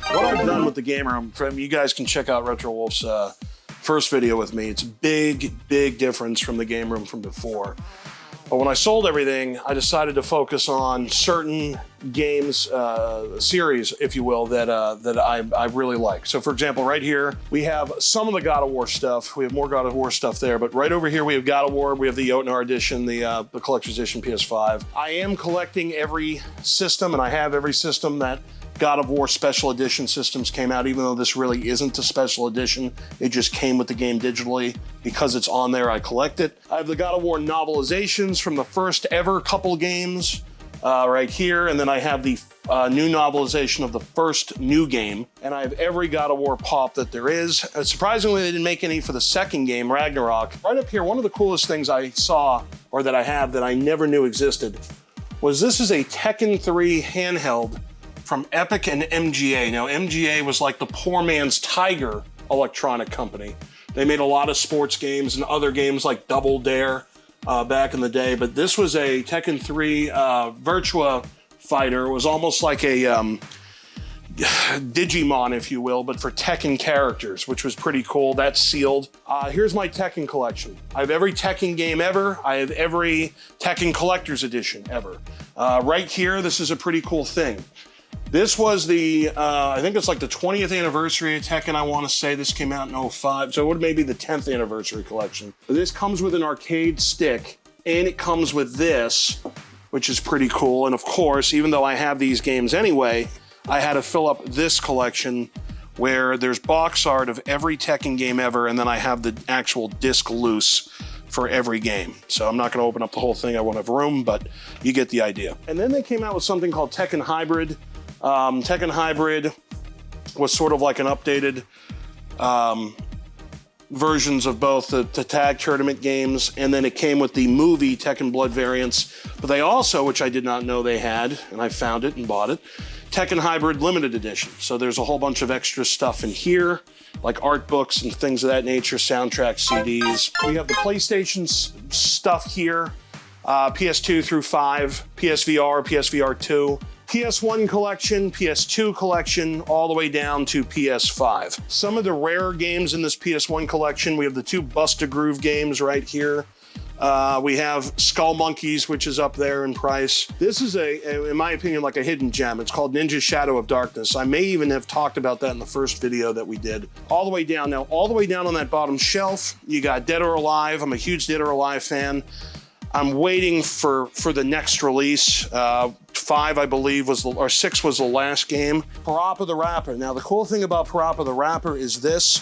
What I've done with the game room, you guys can check out RetroWolf's first video with me. It's a big difference from the game room from before. But when I sold everything, I decided to focus on certain games, series, if you will, that I really like. So for example, right here, we have some of the God of War stuff. We have more God of War stuff there, but right over here, we have God of War. We have the Jotnar edition, the collector's edition PS5. I am collecting every system, and I have every system that God of War special edition systems came out, even though this really isn't a special edition. It just came with the game digitally. Because it's on there, I collect it. I have the God of War novelizations from the first ever couple games right here, and then I have the new novelization of the first new game, and I have every God of War pop that there is. Surprisingly, they didn't make any for the second game, Ragnarok. Right up here, one of the coolest things I saw, or that I have, that I never knew existed, was this is a Tekken 3 handheld from Epic and MGA. Now, MGA was like the poor man's Tiger electronic company. They made a lot of sports games and other games like Double Dare back in the day, but this was a Tekken 3 Virtua Fighter. It was almost like a Digimon, if you will, but for Tekken characters, which was pretty cool. That's sealed. Here's my Tekken collection. I have every Tekken game ever. I have every Tekken Collector's Edition ever. Right here, this is a pretty cool thing. This was the, I think it's like the 20th anniversary of Tekken, I want to say. This came out in 05, so it would maybe the 10th anniversary collection. This comes with an arcade stick, and it comes with this, which is pretty cool. And of course, even though I have these games anyway, I had to fill up this collection where there's box art of every Tekken game ever, and then I have the actual disc loose for every game. So I'm not going to open up the whole thing. I won't have room, but you get the idea. And then they came out with something called Tekken Hybrid. Tekken Hybrid was sort of like an updated versions of both the tag tournament games, and then it came with the movie Tekken Blood variants. But they also, which I did not know they had, and I found it and bought it, Tekken Hybrid Limited Edition. So there's a whole bunch of extra stuff in here, like art books and things of that nature, soundtrack CDs. We have the PlayStation stuff here, PS2 through 5, PSVR, PSVR 2, PS1 collection, PS2 collection, all the way down to PS5. Some of the rarer games in this PS1 collection, we have the two Busta Groove games right here. We have Skull Monkeys, which is up there in price. This is in my opinion, like a hidden gem. It's called Ninja Shadow of Darkness. I may even have talked about that in the first video that we did. All the way down. Now, all the way down on that bottom shelf, you got Dead or Alive. I'm a huge Dead or Alive fan. I'm waiting for the next release. 5, I believe, or 6 was the last game. Parappa the Rapper. Now, the cool thing about Parappa the Rapper is this.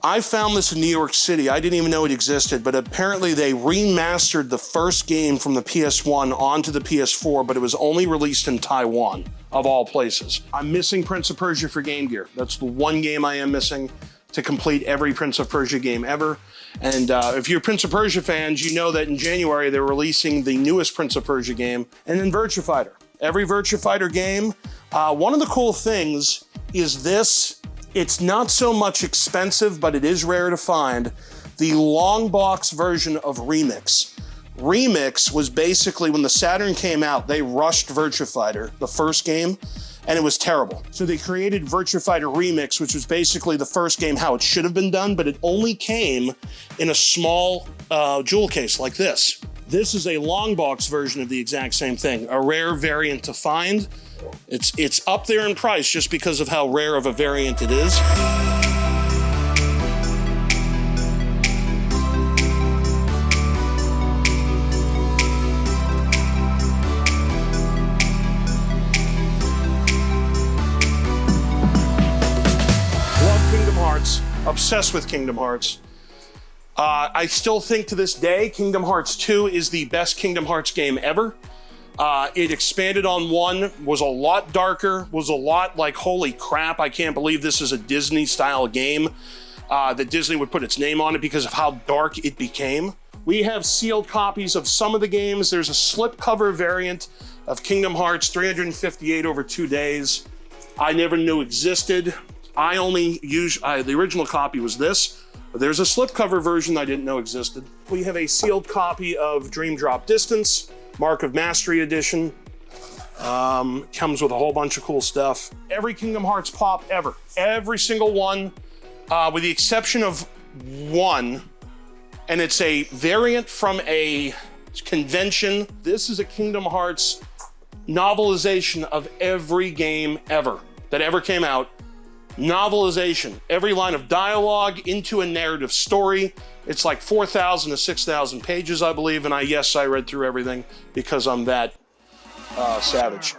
I found this in New York City. I didn't even know it existed, but apparently they remastered the first game from the PS1 onto the PS4, but it was only released in Taiwan, of all places. I'm missing Prince of Persia for Game Gear. That's the one game I am missing to complete every Prince of Persia game ever. And if you're Prince of Persia fans, you know that in January they're releasing the newest Prince of Persia game, and then Virtua Fighter. Every Virtua Fighter game. One of the cool things is this. It's not so much expensive, but it is rare to find, the long box version of Remix. Remix was basically, when the Saturn came out, they rushed Virtua Fighter, the first game, and it was terrible. So they created Virtua Fighter Remix, which was basically the first game how it should have been done, but it only came in a small jewel case like this. This is a long box version of the exact same thing, a rare variant to find. It's up there in price just because of how rare of a variant it is. Obsessed with Kingdom Hearts. I still think to this day, Kingdom Hearts 2 is the best Kingdom Hearts game ever. It expanded on 1, was a lot darker, was a lot like, holy crap, I can't believe this is a Disney-style game that Disney would put its name on it because of how dark it became. We have sealed copies of some of the games. There's a slipcover variant of Kingdom Hearts 358 over 2 days. I never knew existed. I only use, the original copy was this, but there's a slipcover version I didn't know existed. We have a sealed copy of Dream Drop Distance, Mark of Mastery Edition. Comes with a whole bunch of cool stuff. Every Kingdom Hearts pop ever. Every single one, with the exception of one, and it's a variant from a convention. This is a Kingdom Hearts novelization of every game ever that ever came out. Novelization. Every line of dialogue into a narrative story. It's like 4,000 to 6,000 pages, I believe, and I read through everything because I'm that savage.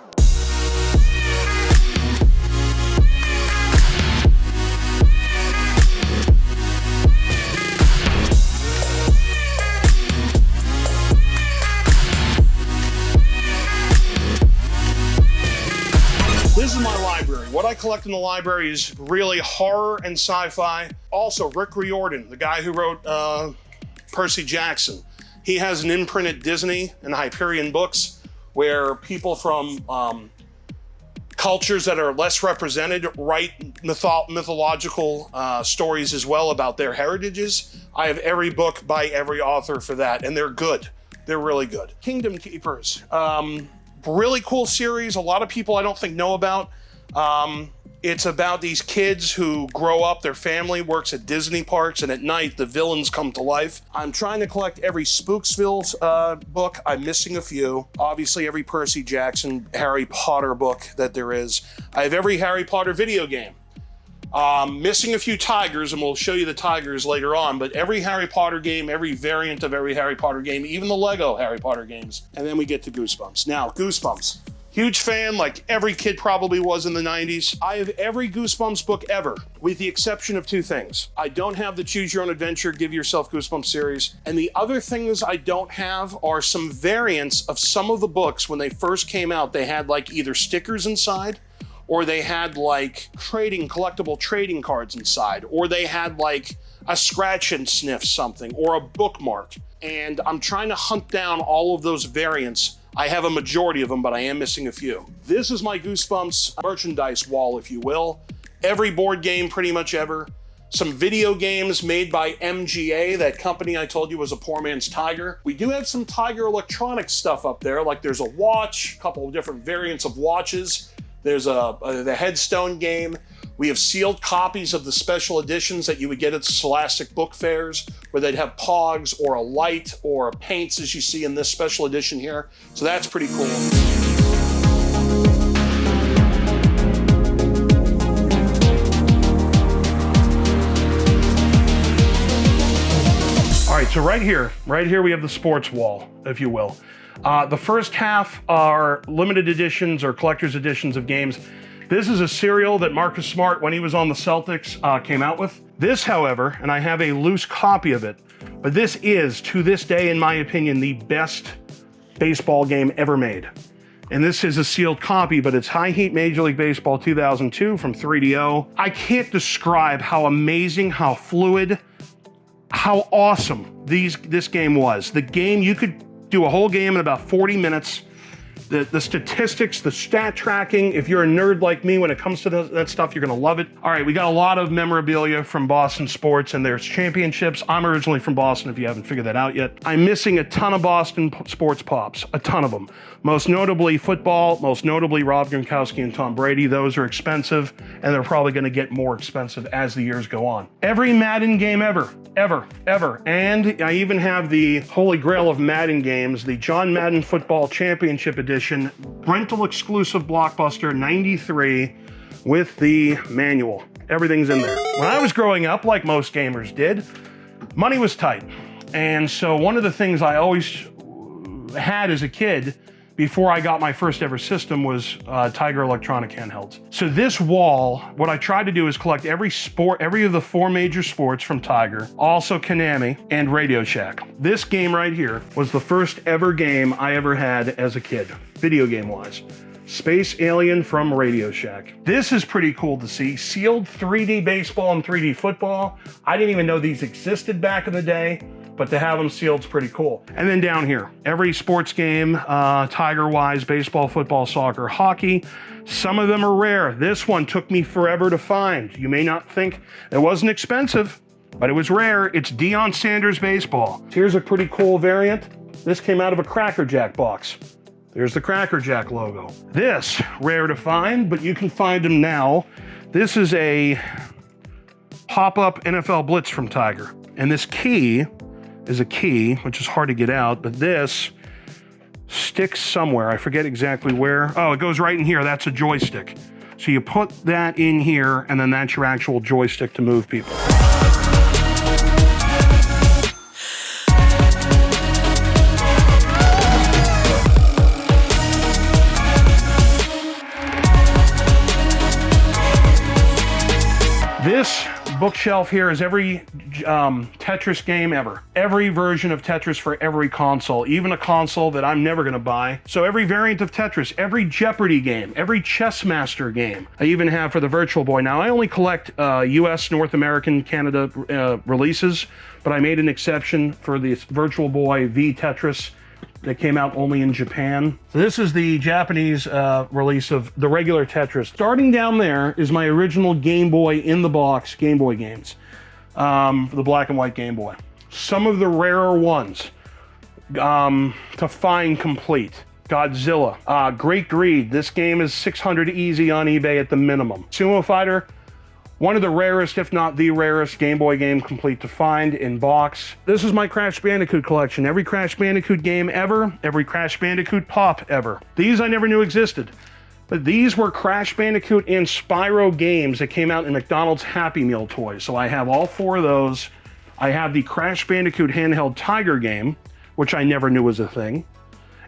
This is my library. What I collect in the library is really horror and sci-fi. Also, Rick Riordan, the guy who wrote Percy Jackson. He has an imprint at Disney and Hyperion Books where people from cultures that are less represented write mythological stories as well about their heritages. I have every book by every author for that, and they're good. They're really good. Kingdom Keepers. Really cool series. A lot of people I don't think know about. It's about these kids who grow up, their family works at Disney parks, and at night the villains come to life. I'm trying to collect every Spooksville book. I'm missing a few. Obviously every Percy Jackson, Harry Potter book that there is. I have every Harry Potter video game. Missing a few tigers, and we'll show you the tigers later on, but every Harry Potter game, every variant of every Harry Potter game, even the Lego Harry Potter games. And then we get to Goosebumps. Now, Goosebumps. Huge fan, like every kid probably was in the 90s. I have every Goosebumps book ever, with the exception of two things. I don't have the Choose Your Own Adventure, Give Yourself Goosebumps series. And the other things I don't have are some variants of some of the books. When they first came out, they had like either stickers inside, or they had like collectible trading cards inside, or they had like a scratch and sniff something, or a bookmark. And I'm trying to hunt down all of those variants. I have a majority of them, but I am missing a few. This is my Goosebumps merchandise wall, if you will. Every board game pretty much ever. Some video games made by MGA, that company I told you was a poor man's Tiger. We do have some Tiger Electronics stuff up there, like there's a watch, a couple of different variants of watches. There's the Headstone game. We have sealed copies of the special editions that you would get at Scholastic book fairs, where they'd have pogs or a light or paints, as you see in this special edition here. So that's pretty cool. All right, so right here we have the sports wall, if you will. The first half are limited editions or collector's editions of games. This is a serial that Marcus Smart, when he was on the Celtics, came out with. This, however, and I have a loose copy of it, but this is, to this day, in my opinion, the best baseball game ever made. And this is a sealed copy, but it's High Heat Major League Baseball 2002 from 3DO. I can't describe how amazing, how fluid, how awesome this game was. The game, you could do a whole game in about 40 minutes. The statistics, the stat tracking, if you're a nerd like me, when it comes to that stuff, you're gonna love it. All right, we got a lot of memorabilia from Boston sports, and there's championships. I'm originally from Boston, if you haven't figured that out yet. I'm missing a ton of Boston sports pops, a ton of them. Most notably football, most notably Rob Gronkowski and Tom Brady. Those are expensive, and they're probably gonna get more expensive as the years go on. Every Madden game ever. And I even have the holy grail of Madden games, the John Madden Football Championship Edition, rental exclusive Blockbuster 93 with the manual. Everything's in there. When I was growing up, like most gamers did, money was tight. And so one of the things I always had as a kid before I got my first ever system was Tiger Electronic handhelds. So this wall, what I tried to do is collect every of the 4 major sports from Tiger, also Konami and Radio Shack. This game right here was the first ever game I ever had as a kid, video game wise. Space Alien from Radio Shack. This is pretty cool to see. Sealed 3D baseball and 3D football. I didn't even know these existed back in the day, but to have them sealed is pretty cool. And then down here, every sports game, Tiger-wise, baseball, football, soccer, hockey. Some of them are rare. This one took me forever to find. You may not think it wasn't expensive, but it was rare. It's Deion Sanders baseball. Here's a pretty cool variant. This came out of a Cracker Jack box. There's the Cracker Jack logo. This, rare to find, but you can find them now. This is a pop-up NFL Blitz from Tiger. And this key is a key, which is hard to get out, but this sticks somewhere. I forget exactly where. Oh, it goes right in here. That's a joystick. So you put that in here, and then that's your actual joystick to move people. This bookshelf here is every Tetris game ever. Every version of Tetris for every console, even a console that I'm never gonna buy. So every variant of Tetris, every Jeopardy game, every Chess Master game, I even have for the Virtual Boy. Now I only collect US, North American, Canada releases, but I made an exception for the Virtual Boy V Tetris that came out only in Japan. So this is the Japanese release of the regular Tetris. Starting down there is my original Game Boy in the box Game Boy games, for the black and white Game Boy. Some of the rarer ones to find complete. Godzilla, Great Greed. This game is 600 easy on eBay at the minimum. Sumo Fighter, one of the rarest, if not the rarest, Game Boy game complete to find in box. This is my Crash Bandicoot collection. Every Crash Bandicoot game ever, every Crash Bandicoot pop ever. These I never knew existed, but these were Crash Bandicoot and Spyro games that came out in McDonald's Happy Meal toys. So I have all 4 of those. I have the Crash Bandicoot handheld Tiger game, which I never knew was a thing.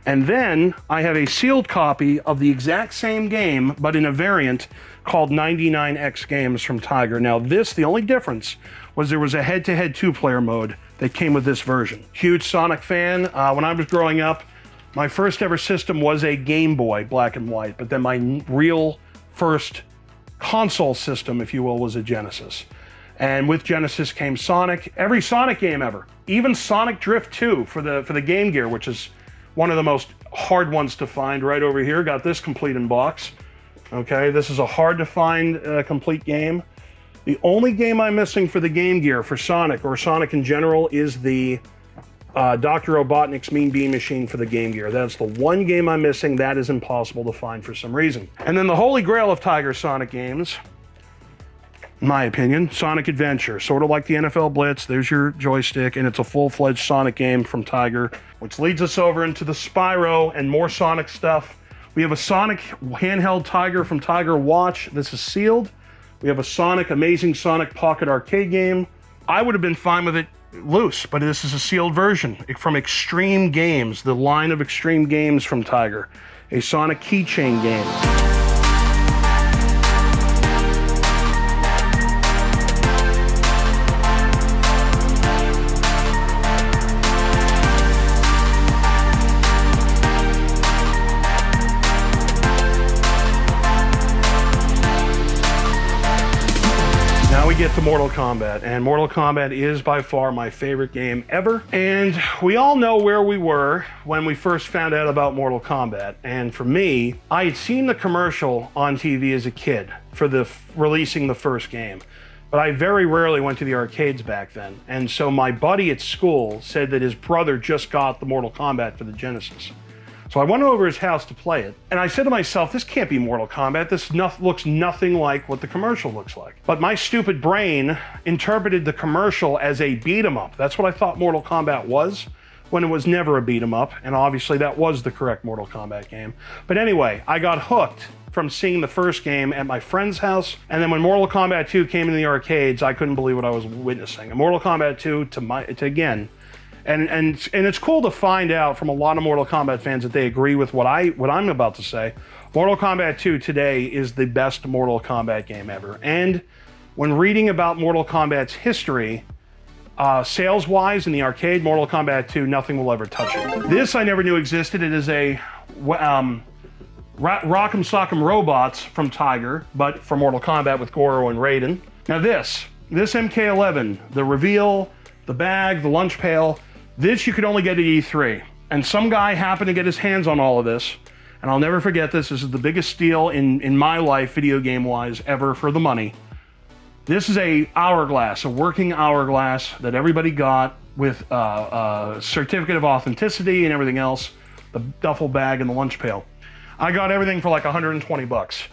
And then I have a sealed copy of the exact same game, but in a variant called 99X Games from Tiger. Now this, the only difference was there was a head-to-head 2-player mode that came with this version. Huge Sonic fan. When I was growing up, my first ever system was a Game Boy, black and white, but then my real first console system, if you will, was a Genesis. And with Genesis came Sonic, every Sonic game ever. Even Sonic Drift 2 for the Game Gear, which is one of the most hard ones to find right over here. Got this complete in box. Okay, this is a hard to find complete game. The only game I'm missing for the Game Gear for Sonic, or Sonic in general, is the Dr. Robotnik's Mean Bean Machine for the Game Gear. That's the one game I'm missing. That is impossible to find for some reason. And then the holy grail of Tiger Sonic games, in my opinion, Sonic Adventure. Sort of like the NFL Blitz, there's your joystick, and it's a full-fledged Sonic game from Tiger, which leads us over into the Spyro and more Sonic stuff. We have a Sonic handheld Tiger from Tiger Watch. This is sealed. We have a Sonic, Amazing Sonic Pocket Arcade game. I would have been fine with it loose, but this is a sealed version from Extreme Games, the line of Extreme Games from Tiger. A Sonic keychain game. We get to Mortal Kombat, and Mortal Kombat is by far my favorite game ever. And we all know where we were when we first found out about Mortal Kombat. And for me, I had seen the commercial on TV as a kid for releasing the first game, but I very rarely went to the arcades back then. And so my buddy at school said that his brother just got the Mortal Kombat for the Genesis. So I went over his house to play it, and I said to myself, this can't be Mortal Kombat. This looks nothing like what the commercial looks like. But my stupid brain interpreted the commercial as a beat-em-up. That's what I thought Mortal Kombat was, when it was never a beat-em-up, and obviously that was the correct Mortal Kombat game. But anyway, I got hooked from seeing the first game at my friend's house, and then when Mortal Kombat 2 came in the arcades, I couldn't believe what I was witnessing. And Mortal Kombat 2, again, and it's cool to find out from a lot of Mortal Kombat fans that they agree with what I'm about to say. Mortal Kombat 2 today is the best Mortal Kombat game ever. And when reading about Mortal Kombat's history, sales-wise in the arcade, Mortal Kombat 2, nothing will ever touch it. This I never knew existed. It is a Rock'em Sock'em Robots from Tiger, but for Mortal Kombat with Goro and Raiden. Now this MK11, the reveal, the bag, the lunch pail, this you could only get at E3. And some guy happened to get his hands on all of this, and I'll never forget this. This is the biggest steal in my life, video game-wise, ever for the money. This is a hourglass, a working hourglass that everybody got with a certificate of authenticity and everything else the duffel bag and the lunch pail. I got everything for like 120 bucks.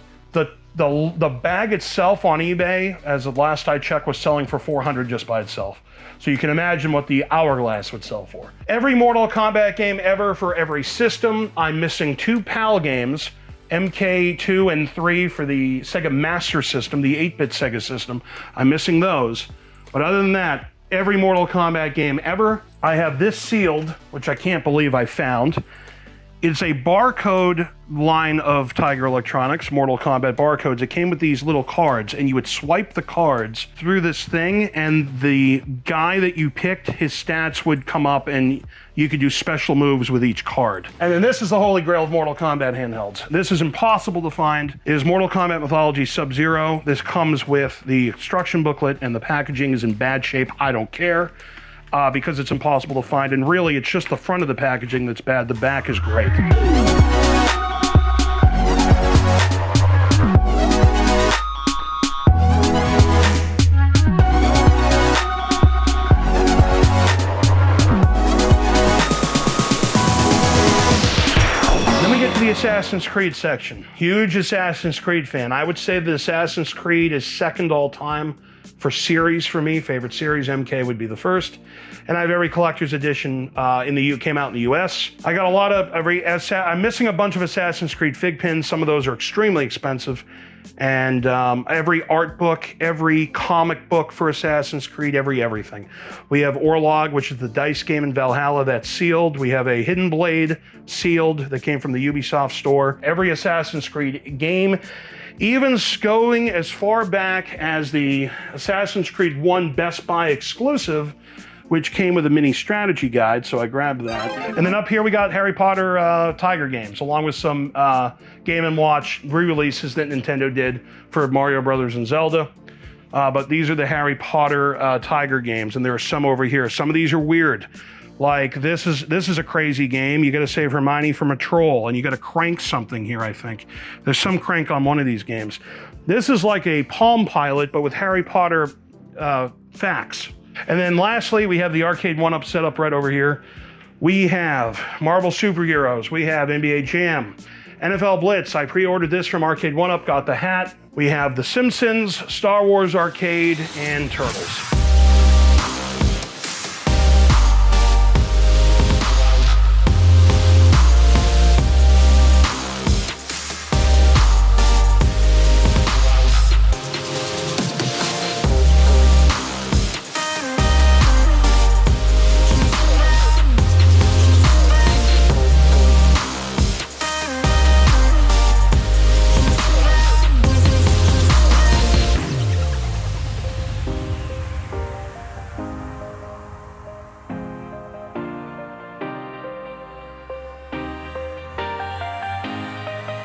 The bag itself on eBay, as the last I checked, was selling for 400 just by itself. So you can imagine what the Hourglass would sell for. Every Mortal Kombat game ever for every system. I'm missing 2 PAL games, MK2 and 3 for the Sega Master System, the 8-bit Sega system. I'm missing those. But other than that, every Mortal Kombat game ever. I have this sealed, which I can't believe I found. It's a barcode line of Tiger Electronics, Mortal Kombat barcodes. It came with these little cards, and you would swipe the cards through this thing, and the guy that you picked, his stats would come up, and you could do special moves with each card. And then this is the holy grail of Mortal Kombat handhelds. This is impossible to find. It is Mortal Kombat Mythology Sub-Zero. This comes with the instruction booklet, and the packaging is in bad shape. I don't care. Because it's impossible to find, and really it's just the front of the packaging that's bad. The back is great. Then we get to the Assassin's Creed section. Huge Assassin's Creed fan. I would say that Assassin's Creed is second all time for series for me. Favorite series, MK would be the first. And I have every collector's edition came out in the US. I got a lot of I'm missing a bunch of Assassin's Creed fig pins. Some of those are extremely expensive. And every art book, every comic book for Assassin's Creed, everything. We have Orlog, which is the dice game in Valhalla that's sealed. We have a Hidden Blade sealed that came from the Ubisoft store. Every Assassin's Creed game, even going as far back as the Assassin's Creed 1 Best Buy exclusive, which came with a mini strategy guide, so I grabbed that. And then up here we got Harry Potter Tiger games, along with some Game & Watch re-releases that Nintendo did for Mario Brothers and Zelda. But these are the Harry Potter Tiger games, and there are some over here. Some of these are weird. Like this is a crazy game. You got to save Hermione from a troll, and you got to crank something here, I think. There's some crank on one of these games. This is like a Palm Pilot, but with Harry Potter facts. And then lastly, we have the Arcade 1-Up setup right over here. We have Marvel Superheroes. We have NBA Jam. NFL Blitz. I pre-ordered this from Arcade 1-Up, got the hat. We have The Simpsons, Star Wars Arcade, and Turtles.